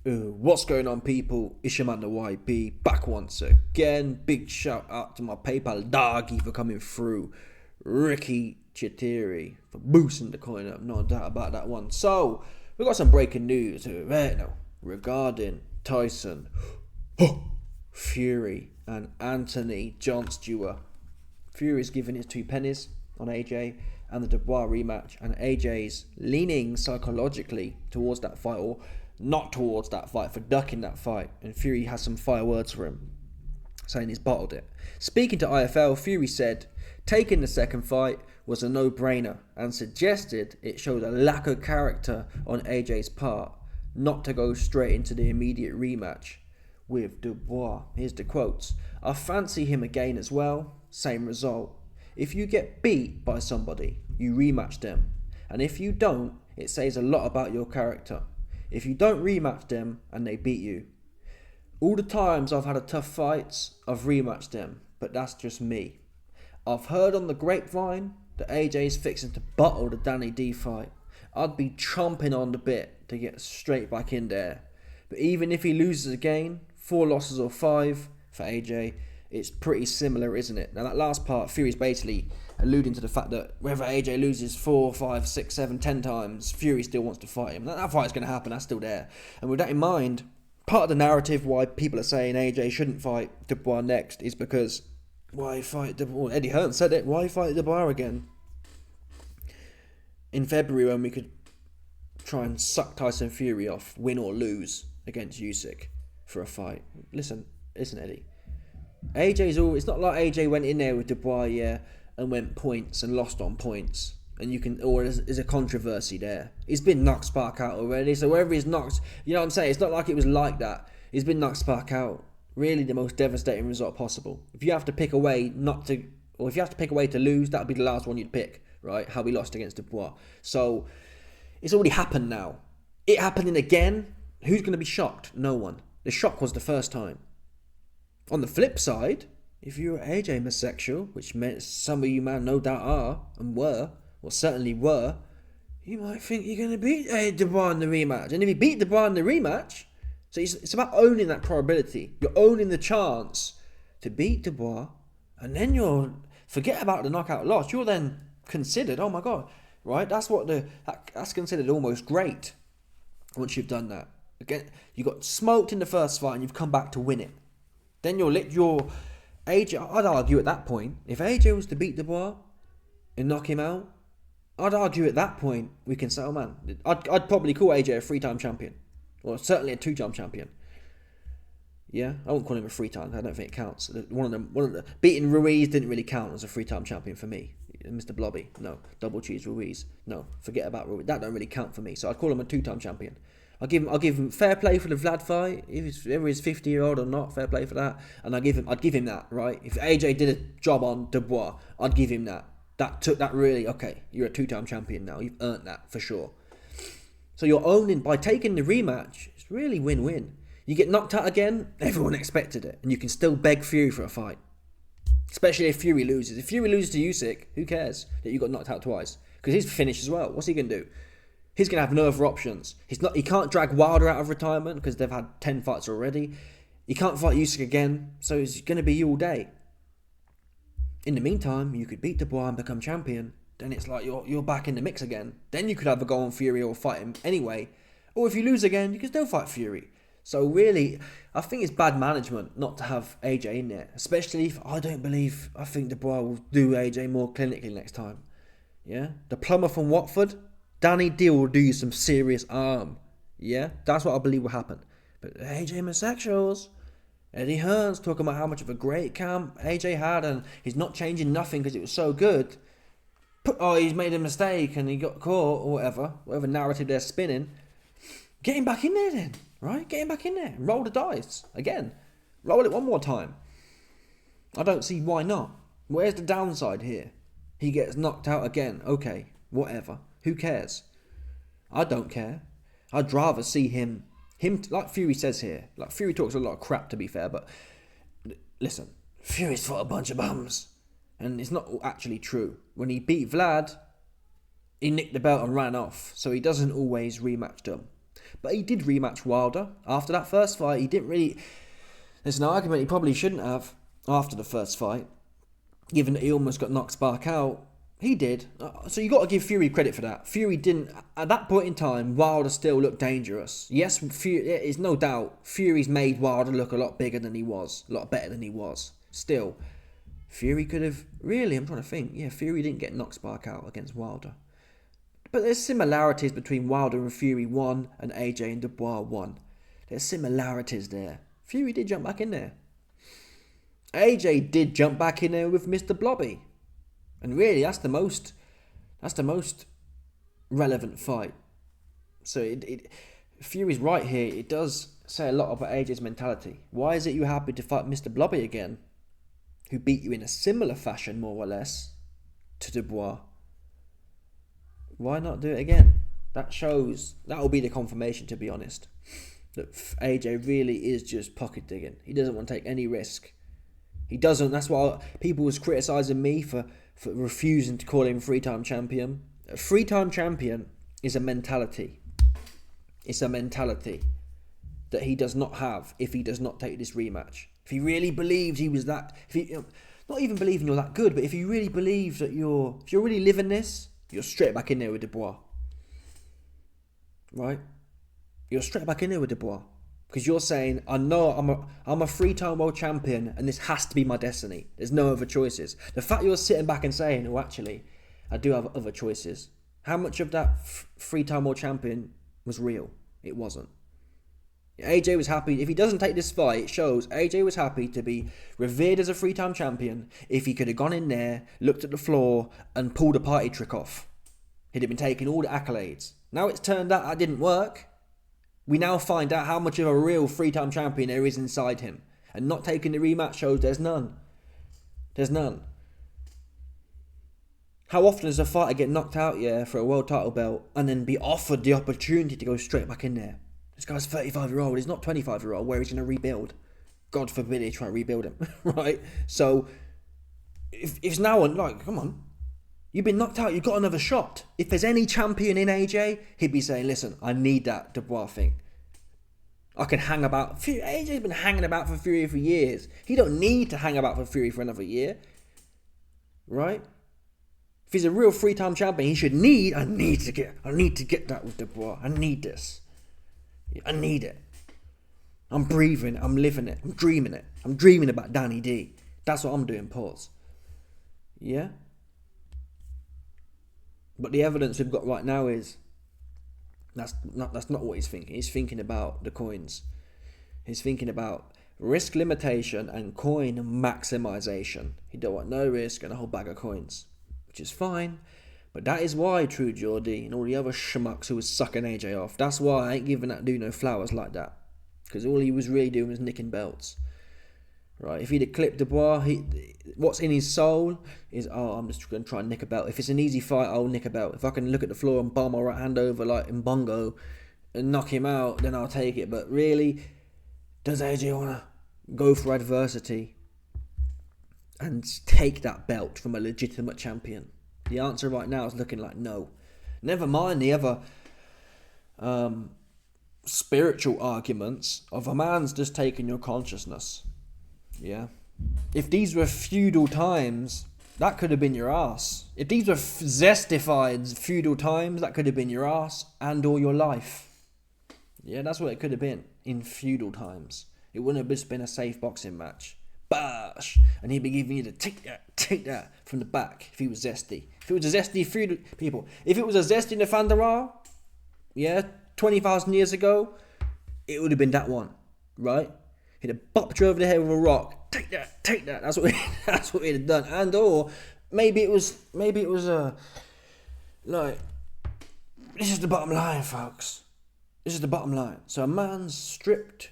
What's going on, people? It's your man, the YB, back once again. Big shout out to my PayPal doggy for coming through. Ricky Chitiri for boosting the coin up, no doubt about that one. So, we got some breaking news right now regarding Tyson, Fury, and Anthony Johnson. Fury's giving his 2 pennies on AJ and the Dubois rematch, and AJ's leaning psychologically towards that fight, or not towards that fight, for ducking that fight, and Fury has some fire words for him, saying he's bottled it. Speaking to IFL, Fury said taking the second fight was a no-brainer and suggested it showed a lack of character on AJ's part not to go straight into the immediate rematch with Dubois. Here's the quotes. I fancy him again as well, same result. If you get beat by somebody, you rematch them, and if you don't, it says a lot about your character. If you don't rematch them and they beat you. All the times I've had a tough fights, I've rematched them, but that's just me. I've heard on the grapevine that AJ's fixing to bottle the Danny D fight. I'd be chomping on the bit to get straight back in there. But even if he loses again, 4 losses or 5 for AJ, it's pretty similar, isn't it? Now that last part, Fury's basically alluding to the fact that whether AJ loses 4, 5, 6, 7, 10 times, Fury still wants to fight him. That fight's going to happen, that's still there. And with that in mind, part of the narrative why people are saying AJ shouldn't fight Dubois next is because why fight Dubois? Eddie Hearn said it, why fight Dubois again? In February, when we could try and suck Tyson Fury off, win or lose against Usyk for a fight. Listen, Eddie. It's not like AJ went in there with Dubois, and went points and lost on points, and there's a controversy there. He's been knocked spark out already, so wherever he's knocked, you know what I'm saying? It's not like it was like that. He's been knocked spark out. Really, the most devastating result possible. If you have to pick a way to lose, that would be the last one you'd pick, right? How we lost against Dubois. So it's already happened now. It happening again. Who's going to be shocked? No one. The shock was the first time. On the flip side, if you're AJ homosexual, which some of you man no doubt are and were, or certainly were, you might think you're going to beat Dubois in the rematch. And if you beat Dubois in the rematch, so it's about owning that probability. You're owning the chance to beat Dubois, and then you'll forget about the knockout loss. You're then considered, oh my God, right? That's considered almost great once you've done that. Again, you got smoked in the first fight and you've come back to win it. Then your AJ, I'd argue at that point, if AJ was to beat Dubois and knock him out, I'd argue at that point we can say, oh man, I'd probably call AJ a 3-time champion, or certainly a 2-time champion. Yeah, I won't call him a 3-time. I don't think it counts. One of the beating Ruiz didn't really count as a 3-time champion for me. Mr. Blobby, no. Double cheese Ruiz, no. Forget about Ruiz. That don't really count for me. So I'd call him a 2-time champion. I'll give him fair play for the Vlad fight, if he's 50-year-old or not, fair play for that. And I'd give him that, right? If AJ did a job on Dubois, I'd give him that. That really, okay, you're a 2-time champion now. You've earned that for sure. So you're owning, by taking the rematch, it's really win-win. You get knocked out again, everyone expected it. And you can still beg Fury for a fight. Especially if Fury loses. If Fury loses to Usyk, who cares that you got knocked out twice? Because he's finished as well. What's he going to do? He's going to have no other options. He can't drag Wilder out of retirement because they've had 10 fights already. He can't fight Usyk again, so it's going to be you all day. In the meantime, you could beat Dubois and become champion. Then it's like you're back in the mix again. Then you could have a go on Fury or fight him anyway. Or if you lose again, you can still fight Fury. So really, I think it's bad management not to have AJ in there. Especially if I think Dubois will do AJ more clinically next time. Yeah? The plumber from Watford, Danny D will do you some serious harm. Yeah? That's what I believe will happen. But AJ homosexuals, Eddie Hearn's talking about how much of a great camp AJ had and he's not changing nothing because it was so good. He's made a mistake and he got caught or whatever narrative they're spinning. Get him back in there then, right? Get him back in there. Roll the dice. Again. Roll it one more time. I don't see why not. Where's the downside here? He gets knocked out again. Okay, whatever. Who cares? I don't care. I'd rather see him like Fury says here. Like Fury talks a lot of crap, to be fair, but listen, Fury's fought a bunch of bums. And it's not actually true. When he beat Vlad, he nicked the belt and ran off. So he doesn't always rematch them. But he did rematch Wilder after that first fight. He didn't really... There's an argument he probably shouldn't have after the first fight, given that he almost got knocked back out. He did. So you got to give Fury credit for that. Fury didn't... At that point in time, Wilder still looked dangerous. Yes, there's no doubt Fury's made Wilder look a lot bigger than he was. A lot better than he was. Still, Fury could have... Really, I'm trying to think. Yeah, Fury didn't get knocked back out against Wilder. But there's similarities between Wilder and Fury 1 and AJ and Dubois 1. There's similarities there. Fury did jump back in there. AJ did jump back in there with Mr. Blobby. And really, that's the most relevant fight. So Fury's right here. It does say a lot about AJ's mentality. Why is it you're happy to fight Mr. Blobby again, who beat you in a similar fashion, more or less, to Dubois? Why not do it again? That will be the confirmation, to be honest, that AJ really is just pocket digging. He doesn't want to take any risk. He doesn't. That's why people was criticising me for refusing to call him 3-time champion. A 3-time champion is a mentality. It's a mentality that he does not have if he does not take this rematch. If he really believes he was that... not even believing you're that good, but if you really believe that if you're really living this... You're straight back in there with Dubois. Right? You're straight back in there with Dubois. Because you're saying, I know I'm a 3-time world champion and this has to be my destiny. There's no other choices. The fact you're sitting back and saying, oh, actually, I do have other choices. How much of that 3-time world champion was real? It wasn't. AJ was happy. If he doesn't take this fight, it shows AJ was happy to be revered as a 3-time champion if he could have gone in there, looked at the floor, and pulled a party trick off. He'd have been taking all the accolades. Now it's turned out that didn't work. We now find out how much of a real 3-time champion there is inside him. And not taking the rematch shows there's none. There's none. How often does a fighter get knocked out, for a world title belt and then be offered the opportunity to go straight back in there? This guy's 35-year-old. He's not 25-year-old where he's going to rebuild. God forbid he try to rebuild him, right? So, if it's now come on. You've been knocked out. You've got another shot. If there's any champion in AJ, he'd be saying, listen, I need that Dubois thing. I can hang about. AJ's been hanging about for Fury for years. He don't need to hang about for Fury for another year. Right? If he's a real 3-time champion, he should I need to get that with Dubois. I need this. I need it. I'm breathing. I'm living it. I'm dreaming it. I'm dreaming about Danny D. That's what I'm doing, pause. Yeah? But the evidence we've got right now is that's not what he's thinking. He's thinking about the coins. He's thinking about risk limitation and coin maximization. He don't want no risk and a whole bag of coins, which is fine. But that is why True Geordie and all the other schmucks who was sucking AJ off, that's why I ain't giving that dude no flowers like that. Because all he was really doing was nicking belts. Right? If he'd have clipped Dubois, what's in his soul is, I'm just going to try and nick a belt. If it's an easy fight, I'll nick a belt. If I can look at the floor and bar my right hand over like in Bongo and knock him out, then I'll take it. But really, does AJ want to go for adversity and take that belt from a legitimate champion? The answer right now is looking like no. Never mind the other spiritual arguments of a man's just taking your consciousness. Yeah. If these were feudal times, that could have been your ass. If these were zestified feudal times, that could have been your ass and or your life. Yeah, that's what it could have been in feudal times. It wouldn't have just been a safe boxing match. Bash! And he'd be giving you the take that from the back if he was zesty. If it was a zesty feudal people, if it was a zesty Nefandara, 20,000 years ago, it would have been that one, right? He'd have bopped you over the head with a rock. Take that. That's what he'd have done. And or maybe it was like, this is the bottom line, folks. This is the bottom line. So a man's stripped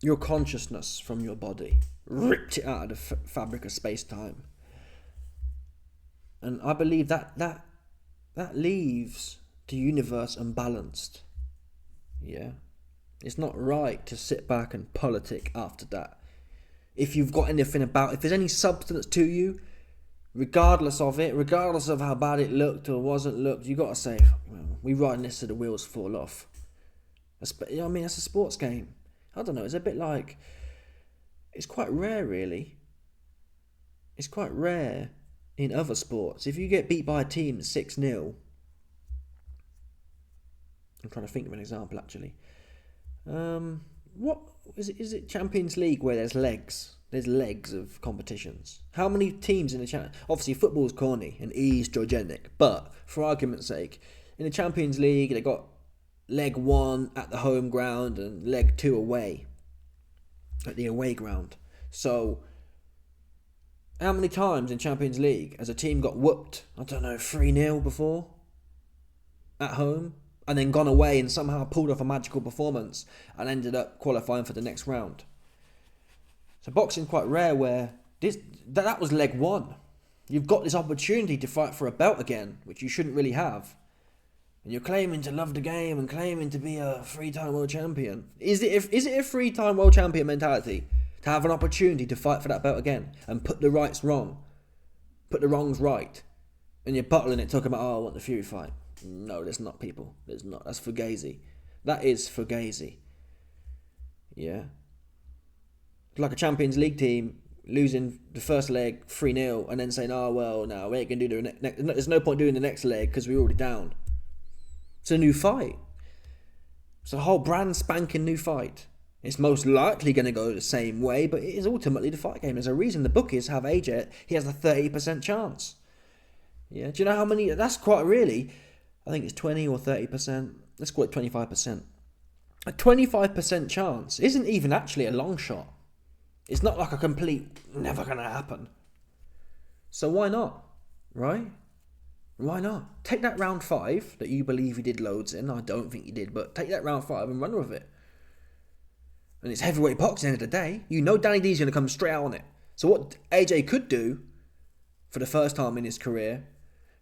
your consciousness from your body, ripped it out of the fabric of space-time. And I believe that leaves the universe unbalanced. Yeah. It's not right to sit back and politic after that. If you've got anything if there's any substance to you, regardless of it, regardless of how bad it looked or wasn't looked, you got to say, we riding this to the wheels fall off. I mean, that's a sports game. I don't know, it's a bit like, it's quite rare, really. It's quite rare in other sports. If you get beat by a team 6-0, I'm trying to think of an example, actually. What is it? Is it Champions League where there's legs? There's legs of competitions. How many teams in the Champions? Obviously, football's corny and E's gigantic. But for argument's sake, in the Champions League, they got leg 1 at the home ground and leg 2 away at the away ground. So, how many times in Champions League has a team got whooped? I don't know, 3-0 before at home, and then gone away and somehow pulled off a magical performance and ended up qualifying for the next round. So boxing's quite rare where that was leg 1. You've got this opportunity to fight for a belt again, which you shouldn't really have. And you're claiming to love the game and claiming to be a 3-time world champion. Is it a 3-time world champion mentality to have an opportunity to fight for that belt again and put the rights wrong, put the wrongs right, and you're bottling it talking about, I want the Fury fight? No, there's not, people. There's not. That's fugazi. That is fugazi. Yeah. Like a Champions League team losing the first leg 3-0 and then saying, oh, well, no, we ain't going to do the next. There's no point doing the next leg because we're already down. It's a new fight. It's a whole brand spanking new fight. It's most likely going to go the same way, but it is ultimately the fight game. There's a reason the bookies have AJ. He has a 30% chance. Yeah. Do you know how many? That's quite really. I think it's 20 or 30%. Let's call it 25%. A 25% chance isn't even actually a long shot. It's not like a complete never going to happen. So why not? Right? Why not? Take that round 5 that you believe you did loads in. I don't think you did, but take that round 5 and run with it. And it's heavyweight boxing at the end of the day. You know Danny D's going to come straight out on it. So what AJ could do for the first time in his career,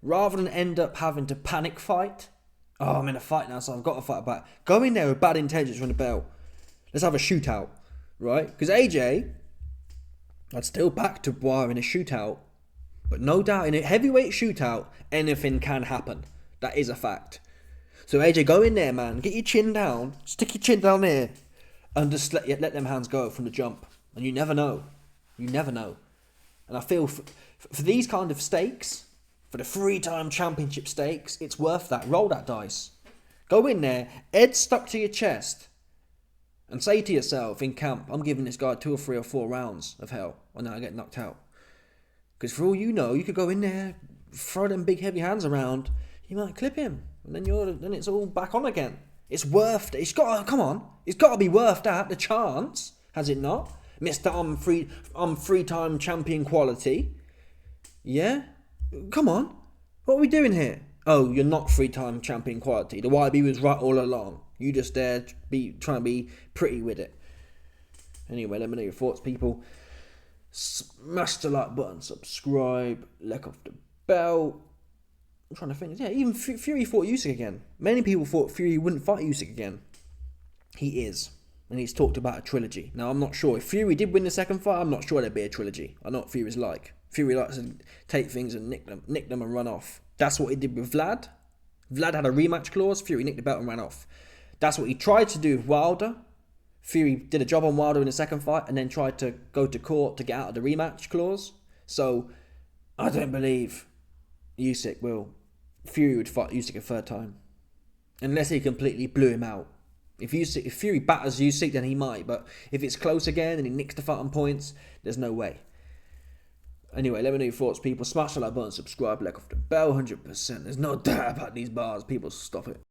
rather than end up having to panic fight, oh, I'm in a fight now, so I've got to fight back. Go in there with bad intentions from the bell. Let's have a shootout, right? Because AJ, I'd still back Dubois in a shootout, but no doubt in a heavyweight shootout, anything can happen. That is a fact. So AJ, go in there, man. Get your chin down. Stick your chin down there. And just let them hands go from the jump. And you never know. You never know. And I feel for these kind of stakes, for the 3-time championship stakes, it's worth that. Roll that dice. Go in there, head stuck to your chest, and say to yourself in camp, I'm giving this guy 2 or 3 or 4 rounds of hell, and then I get knocked out. Because for all you know, you could go in there, throw them big heavy hands around, you might clip him, and then it's all back on again. It's worth it. It's got to be worth that. The chance, has it not? Mr. I'm 3-time champion quality. Yeah? Come on. What are we doing here? Oh, you're not 3-time champion quality. The YB was right all along. You just there trying to be pretty with it. Anyway, let me know your thoughts, people. Smash the like button, subscribe, let off the bell. I'm trying to think. Yeah, even Fury fought Usyk again. Many people thought Fury wouldn't fight Usyk again. He is. And he's talked about a trilogy. Now, I'm not sure. If Fury did win the second fight, I'm not sure there'd be a trilogy. I know what Fury's like. Fury likes to take things and nick them and run off. That's what he did with Vlad. Vlad had a rematch clause. Fury nicked the belt and ran off. That's what he tried to do with Wilder. Fury did a job on Wilder in the second fight and then tried to go to court to get out of the rematch clause. So, I don't believe Fury would fight Usyk a 3rd time. Unless he completely blew him out. If Fury batters Usyk, then he might. But if it's close again and he nicks the fight on points, there's no way. Anyway, let me know your thoughts, people. Smash the like button, subscribe, let off the bell, 100%. There's no doubt about these bars. People, stop it.